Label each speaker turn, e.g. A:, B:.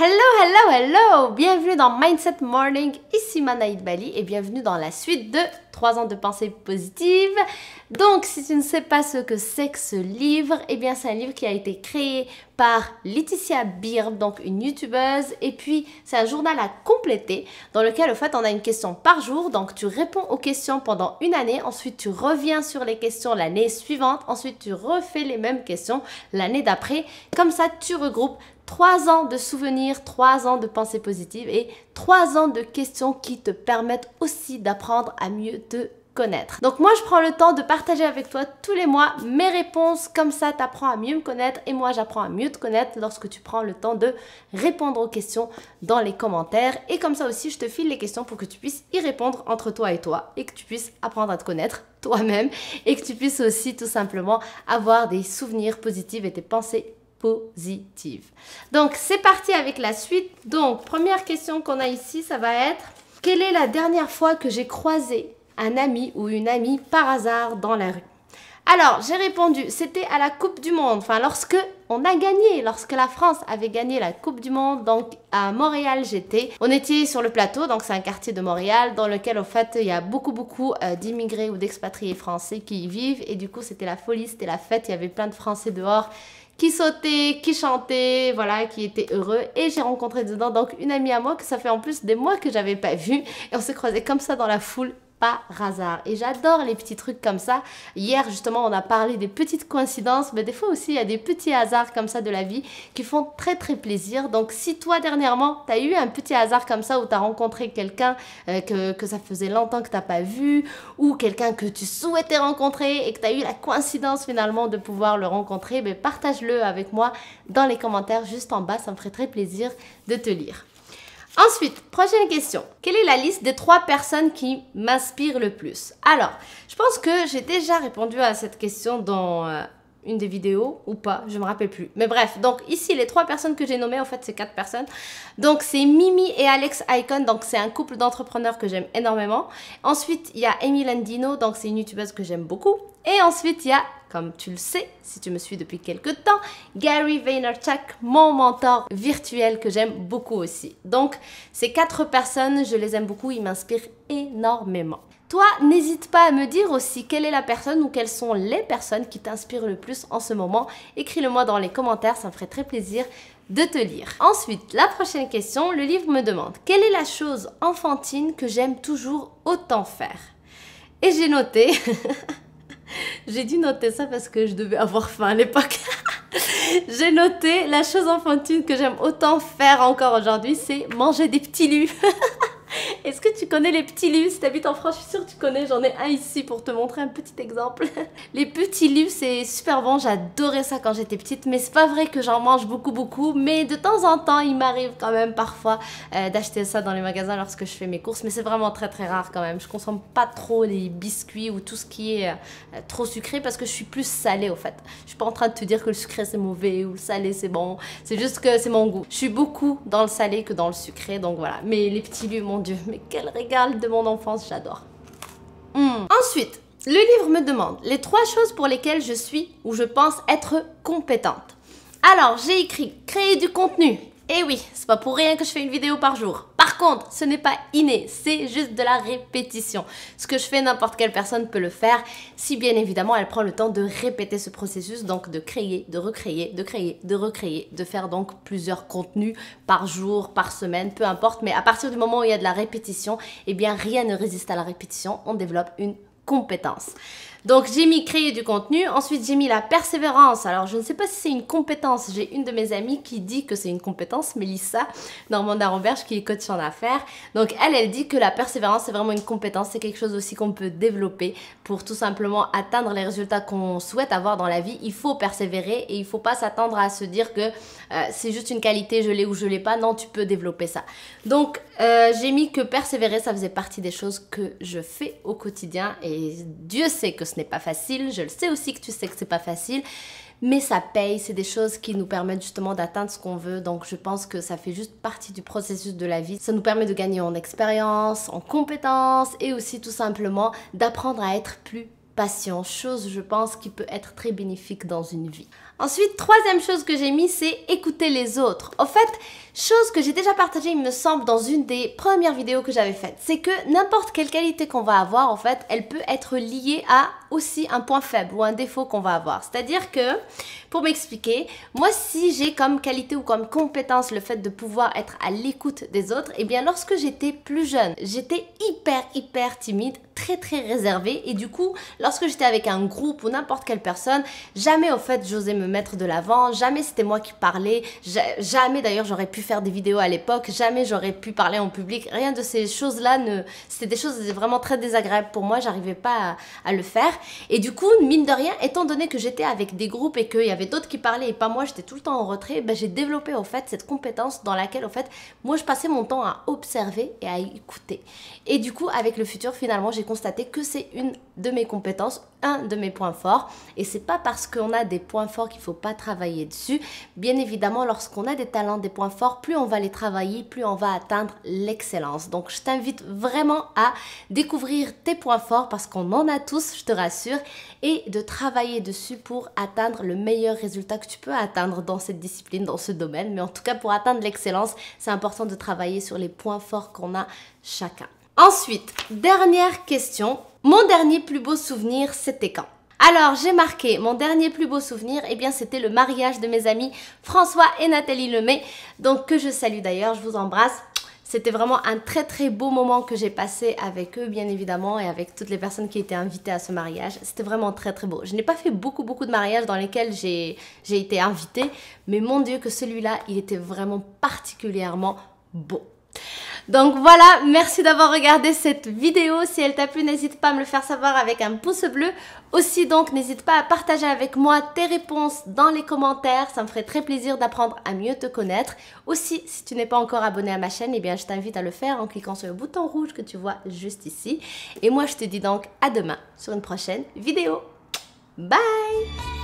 A: Hello, hello, hello! Bienvenue dans Mindset Morning, ici Manaïd Bali et bienvenue dans la suite de 3 ans de pensée positive. Donc, si tu ne sais pas ce que c'est que ce livre, eh bien c'est un livre qui a été créé par Laetitia Birb, donc une youtubeuse, et puis c'est un journal à compléter dans lequel au fait on a une question par jour, donc tu réponds aux questions pendant une année, ensuite tu reviens sur les questions l'année suivante, ensuite tu refais les mêmes questions l'année d'après, comme ça tu regroupes 3 ans de souvenirs, 3 ans de pensée positive et 3 ans de questions qui te permettent aussi d'apprendre à mieux te connaître. Donc moi je prends le temps de partager avec toi tous les mois mes réponses, comme ça tu apprends à mieux me connaître et moi j'apprends à mieux te connaître lorsque tu prends le temps de répondre aux questions dans les commentaires et comme ça aussi je te file les questions pour que tu puisses y répondre entre toi et toi et que tu puisses apprendre à te connaître toi-même et que tu puisses aussi tout simplement avoir des souvenirs positifs et des pensées positive. Donc, c'est parti avec la suite. Donc, première question qu'on a ici, ça va être: quelle est la dernière fois que j'ai croisé un ami ou une amie par hasard dans la rue? Alors, j'ai répondu, c'était à la Coupe du Monde, enfin lorsque on a gagné, lorsque la France avait gagné la Coupe du Monde, donc à Montréal j'étais. On était sur le plateau, donc c'est un quartier de Montréal dans lequel au fait il y a beaucoup d'immigrés ou d'expatriés français qui y vivent et du coup c'était la folie, c'était la fête, il y avait plein de Français dehors qui sautaient, qui chantaient, voilà, qui étaient heureux. Et j'ai rencontré dedans donc une amie à moi que ça fait en plus des mois que j'avais pas vue. Et on s'est croisés comme ça dans la foule, par hasard. Et j'adore les petits trucs comme ça. Hier, justement, on a parlé des petites coïncidences, mais des fois aussi, il y a des petits hasards comme ça de la vie qui font très très plaisir. Donc, si toi, dernièrement, tu as eu un petit hasard comme ça où tu as rencontré quelqu'un que ça faisait longtemps que tu n'as pas vu, ou quelqu'un que tu souhaitais rencontrer et que tu as eu la coïncidence finalement de pouvoir le rencontrer, ben, partage-le avec moi dans les commentaires juste en bas. Ça me ferait très plaisir de te lire. Ensuite, prochaine question. Quelle est la liste des 3 personnes qui m'inspirent le plus? Alors, je pense que j'ai déjà répondu à cette question dans une des vidéos ou pas, je me rappelle plus. Mais bref, donc ici, les 3 personnes que j'ai nommées, en fait, c'est 4 personnes. Donc, c'est Mimi et Alex Icon, donc c'est un couple d'entrepreneurs que j'aime énormément. Ensuite, il y a Amy Landino, donc c'est une youtubeuse que j'aime beaucoup. Et ensuite, il y a, comme tu le sais, si tu me suis depuis quelques temps, Gary Vaynerchuk, mon mentor virtuel que j'aime beaucoup aussi. Donc, ces 4 personnes, je les aime beaucoup, ils m'inspirent énormément. Toi, n'hésite pas à me dire aussi quelle est la personne ou quelles sont les personnes qui t'inspirent le plus en ce moment. Écris-le moi dans les commentaires, ça me ferait très plaisir de te lire. Ensuite, la prochaine question, le livre me demande: quelle est la chose enfantine que j'aime toujours autant faire? Et j'ai noté... J'ai dû noter ça parce que je devais avoir faim à l'époque. J'ai noté la chose enfantine que j'aime autant faire encore aujourd'hui, c'est manger des petits lus. Est-ce que tu connais les petits lus? Si tu habites en France, je suis sûre que tu connais. J'en ai un ici pour te montrer un petit exemple. Les petits lus, c'est super bon. J'adorais ça quand j'étais petite. Mais c'est pas vrai que j'en mange beaucoup. Mais de temps en temps, il m'arrive quand même parfois d'acheter ça dans les magasins lorsque je fais mes courses. Mais c'est vraiment très rare quand même. Je consomme pas trop les biscuits ou tout ce qui est trop sucré parce que je suis plus salée au fait. Je suis pas en train de te dire que le sucré c'est mauvais ou le salé c'est bon. C'est juste que c'est mon goût. Je suis beaucoup dans le salé que dans le sucré. Donc voilà. Mais les petits lus, mon Dieu, mais quel régal de mon enfance, j'adore. Ensuite, le livre me demande les 3 choses pour lesquelles je suis ou je pense être compétente. Alors, j'ai écrit créer du contenu. Et oui, c'est pas pour rien que je fais une vidéo par jour. Par contre, ce n'est pas inné, c'est juste de la répétition. Ce que je fais, n'importe quelle personne peut le faire, si bien évidemment elle prend le temps de répéter ce processus, donc de créer, de recréer, de créer, de recréer, de faire donc plusieurs contenus par jour, par semaine, peu importe. Mais à partir du moment où il y a de la répétition, eh bien rien ne résiste à la répétition, on développe une compétence. Donc j'ai mis créer du contenu, ensuite j'ai mis la persévérance. Alors je ne sais pas si c'est une compétence, j'ai une de mes amies qui dit que c'est une compétence, Mélissa Normanda-Romberge, qui est coach en affaires. Donc elle dit que la persévérance c'est vraiment une compétence, c'est quelque chose aussi qu'on peut développer pour tout simplement atteindre les résultats qu'on souhaite avoir dans la vie. Il faut persévérer et il ne faut pas s'attendre à se dire que c'est juste une qualité, je l'ai ou je l'ai pas. Non, tu peux développer ça. Donc j'ai mis que persévérer ça faisait partie des choses que je fais au quotidien et Dieu sait que ce n'est pas facile, je le sais aussi que tu sais que c'est pas facile, mais ça paye, c'est des choses qui nous permettent justement d'atteindre ce qu'on veut, donc je pense que ça fait juste partie du processus de la vie. Ça nous permet de gagner en expérience, en compétences et aussi tout simplement d'apprendre à être plus patient, chose je pense qui peut être très bénéfique dans une vie. Ensuite, troisième chose que j'ai mis, c'est écouter les autres. En fait, Chose que j'ai déjà partagée, il me semble, dans une des premières vidéos que j'avais faites. C'est que n'importe quelle qualité qu'on va avoir, en fait, elle peut être liée à aussi un point faible ou un défaut qu'on va avoir. C'est-à-dire que, pour m'expliquer, moi, si j'ai comme qualité ou comme compétence le fait de pouvoir être à l'écoute des autres, eh bien, lorsque j'étais plus jeune, j'étais hyper timide, très réservée, et du coup, lorsque j'étais avec un groupe ou n'importe quelle personne, jamais, au fait, j'osais me mettre de l'avant, jamais c'était moi qui parlais, jamais d'ailleurs j'aurais pu faire des vidéos à l'époque, jamais j'aurais pu parler en public, rien de ces choses-là, c'était des choses vraiment très désagréables pour moi, j'arrivais pas à le faire. Et du coup, mine de rien, étant donné que j'étais avec des groupes et qu'il y avait d'autres qui parlaient et pas moi, j'étais tout le temps en retrait, ben, j'ai développé au fait cette compétence dans laquelle au fait, moi je passais mon temps à observer et à écouter. Et du coup, avec le futur, finalement, j'ai constaté que c'est une de mes compétences, un de mes points forts. Et c'est pas parce qu'on a des points forts qu'il faut pas travailler dessus. Bien évidemment, lorsqu'on a des talents, des points forts, plus on va les travailler, plus on va atteindre l'excellence. Donc, je t'invite vraiment à découvrir tes points forts parce qu'on en a tous, je te rassure, et de travailler dessus pour atteindre le meilleur résultat que tu peux atteindre dans cette discipline, dans ce domaine. Mais en tout cas, pour atteindre l'excellence, c'est important de travailler sur les points forts qu'on a chacun. Ensuite, dernière question. Mon dernier plus beau souvenir, c'était quand? Alors, j'ai marqué mon dernier plus beau souvenir, eh bien, c'était le mariage de mes amis François et Nathalie Lemay, donc que je salue d'ailleurs, je vous embrasse. C'était vraiment un très beau moment que j'ai passé avec eux, bien évidemment, et avec toutes les personnes qui étaient invitées à ce mariage. C'était vraiment très beau. Je n'ai pas fait beaucoup de mariages dans lesquels j'ai été invitée, mais mon Dieu que celui-là, il était vraiment particulièrement beau. Donc voilà, merci d'avoir regardé cette vidéo. Si elle t'a plu, n'hésite pas à me le faire savoir avec un pouce bleu. Aussi donc, n'hésite pas à partager avec moi tes réponses dans les commentaires. Ça me ferait très plaisir d'apprendre à mieux te connaître. Aussi, si tu n'es pas encore abonné à ma chaîne, eh bien je t'invite à le faire en cliquant sur le bouton rouge que tu vois juste ici. Et moi, je te dis donc à demain sur une prochaine vidéo. Bye!